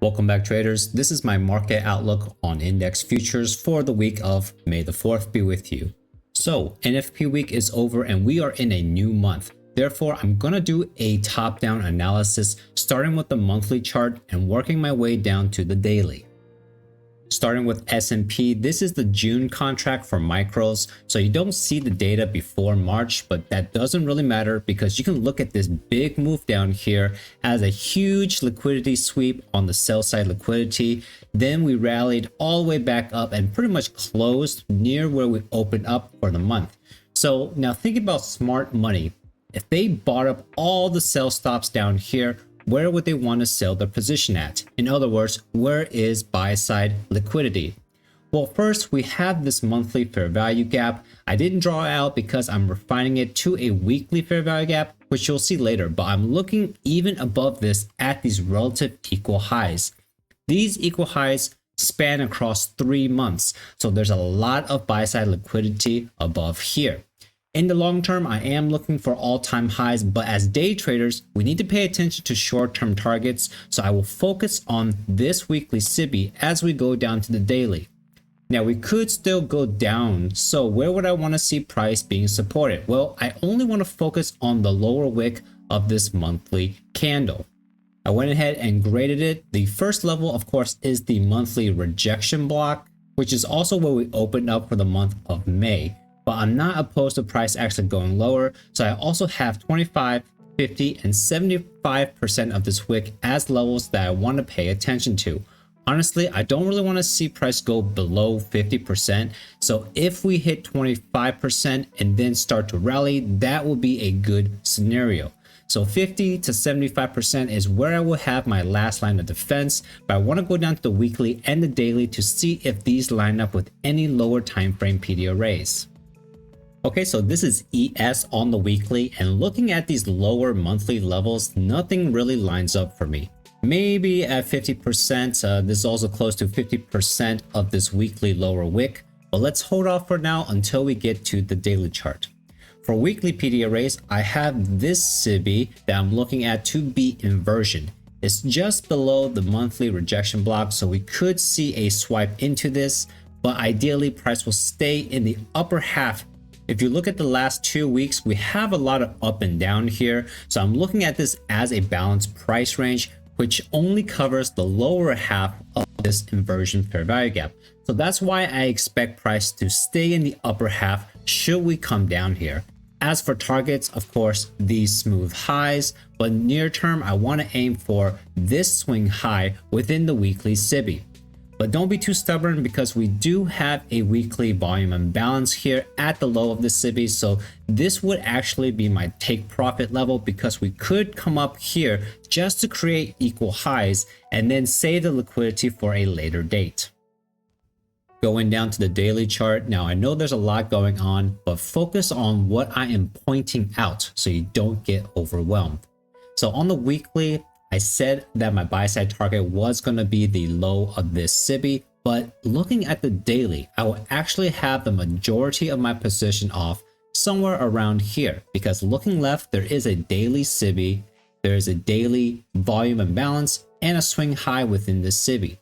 Welcome back, traders. This is my market outlook on index futures for the week of May the 4th be with you. So NFP week is over and we are in a new month. Therefore, I'm going to do a top-down analysis starting with the monthly chart and working my way down to the daily. Starting with S&P, this is the June contract for micros, so you don't see the data before March, but that doesn't really matter because you can look at this big move down here as a huge liquidity sweep on the sell side liquidity. Then we rallied all the way back up and pretty much closed near where we opened up for the month. So now think about smart money. If they bought up all the sell stops down here, where would they want to sell their position at? In other words, where is buy side liquidity? Well, first we have this monthly fair value gap. I didn't draw it out because I'm refining it to a weekly fair value gap, which you'll see later, but I'm looking even above this at these relative equal highs. These equal highs span across 3 months, so there's a lot of buy side liquidity above here. In the long term, I am looking for all-time highs, but as day traders, we need to pay attention to short-term targets, so I will focus on this weekly SIBI as we go down to the daily. Now, we could still go down, so where would I want to see price being supported? Well, I only want to focus on the lower wick of this monthly candle. I went ahead and graded it. The first level, of course, is the monthly rejection block, which is also where we opened up for the month of May. But I'm not opposed to price actually going lower, so I also have 25, 50, and 75% of this wick as levels that I want to pay attention to. Honestly, I don't really want to see price go below 50%, so if we hit 25% and then start to rally, that will be a good scenario. So 50 to 75% is where I will have my last line of defense, but I want to go down to the weekly and the daily to see if these line up with any lower time frame PD arrays. Okay, so this is ES on the weekly, and looking at these lower monthly levels, nothing really lines up for me. Maybe at 50%, this is also close to 50% of this weekly lower wick, but let's hold off for now until we get to the daily chart. For weekly PD arrays, I have this SIBI that I'm looking at to be inversion. It's just below the monthly rejection block, so we could see a swipe into this, but ideally price will stay in the upper half. If you look at the last 2 weeks, we have a lot of up and down here. So I'm looking at this as a balanced price range, which only covers the lower half of this inversion fair value gap. So that's why I expect price to stay in the upper half should we come down here. As for targets, of course, these smooth highs, but near term, I want to aim for this swing high within the weekly SIBI. But don't be too stubborn because we do have a weekly volume imbalance here at the low of the SIBI. So this would actually be my take profit level because we could come up here just to create equal highs and then save the liquidity for a later date. Going down to the daily chart. Now I know there's a lot going on, but focus on what I am pointing out so you don't get overwhelmed. So on the weekly, I said that my buy side target was going to be the low of this SIBI, but looking at the daily, I will actually have the majority of my position off somewhere around here because looking left, there is a daily SIBI, there is a daily volume imbalance, and a swing high within the SIBI.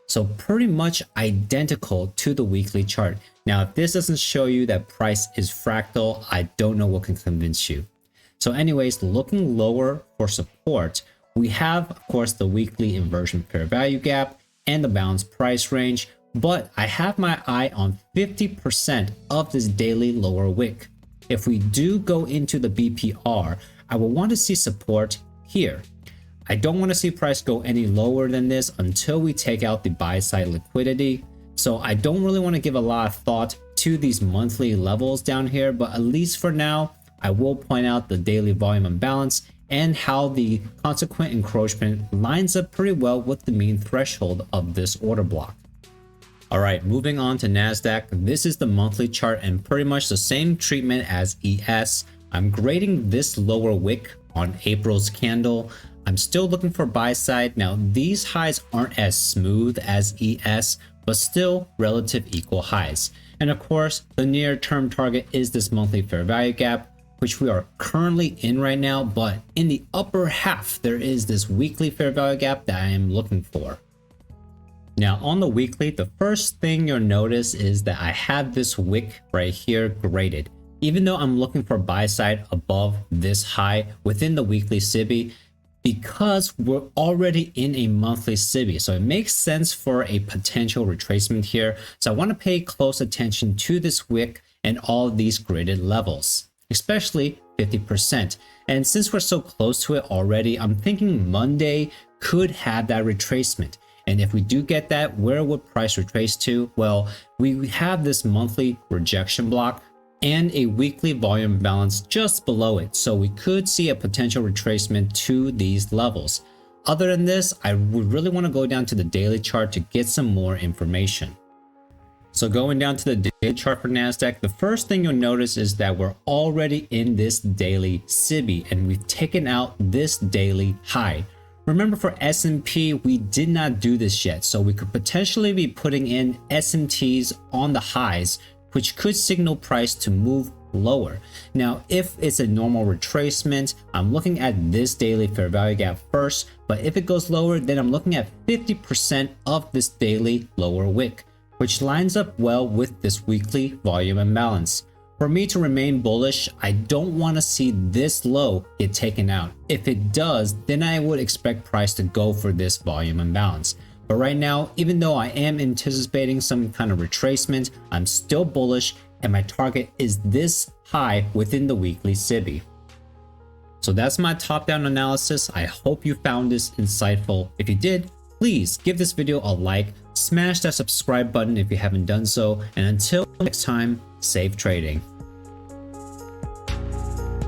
So pretty much identical to the weekly chart. Now, if this doesn't show you that price is fractal, I don't know what can convince you. So anyways, looking lower for support, we have, of course, the weekly inversion fair value gap and the balanced price range, but I have my eye on 50% of this daily lower wick. If we do go into the BPR, I will want to see support here. I don't want to see price go any lower than this until we take out the buy side liquidity. So I don't really want to give a lot of thought to these monthly levels down here, but at least for now, I will point out the daily volume imbalance and how the consequent encroachment lines up pretty well with the mean threshold of this order block. All right, moving on to Nasdaq. This is the monthly chart and pretty much the same treatment as ES. I'm grading this lower wick on April's candle. I'm still looking for buy side. Now, these highs aren't as smooth as ES, but still relative equal highs. And of course, the near term target is this monthly fair value gap, which we are currently in right now, but in the upper half, there is this weekly fair value gap that I am looking for. Now on the weekly, the first thing you'll notice is that I have this wick right here graded. Even though I'm looking for buy side above this high within the weekly SIBI, because we're already in a monthly SIBI, so it makes sense for a potential retracement here. So I want to pay close attention to this wick and all of these graded levels, especially 50%. And since we're so close to it already, I'm thinking Monday could have that retracement. And if we do get that, where would price retrace to? Well, we have this monthly rejection block and a weekly volume balance just below it. So we could see a potential retracement to these levels. Other than this, I would really want to go down to the daily chart to get some more information. So going down to the daily chart for Nasdaq, the first thing you'll notice is that we're already in this daily SIBI and we've taken out this daily high. Remember, for S&P, we did not do this yet, so we could potentially be putting in SMTs on the highs, which could signal price to move lower. Now, if it's a normal retracement, I'm looking at this daily fair value gap first, but if it goes lower, then I'm looking at 50% of this daily lower wick, which lines up well with this weekly volume imbalance. For me to remain bullish, I don't want to see this low get taken out. If it does, then I would expect price to go for this volume imbalance. But right now, even though I am anticipating some kind of retracement, I'm still bullish and my target is this high within the weekly SIBI. So that's my top-down analysis. I hope you found this insightful. If you did, please give this video a like, smash that subscribe button if you haven't done so, and until next time, safe trading.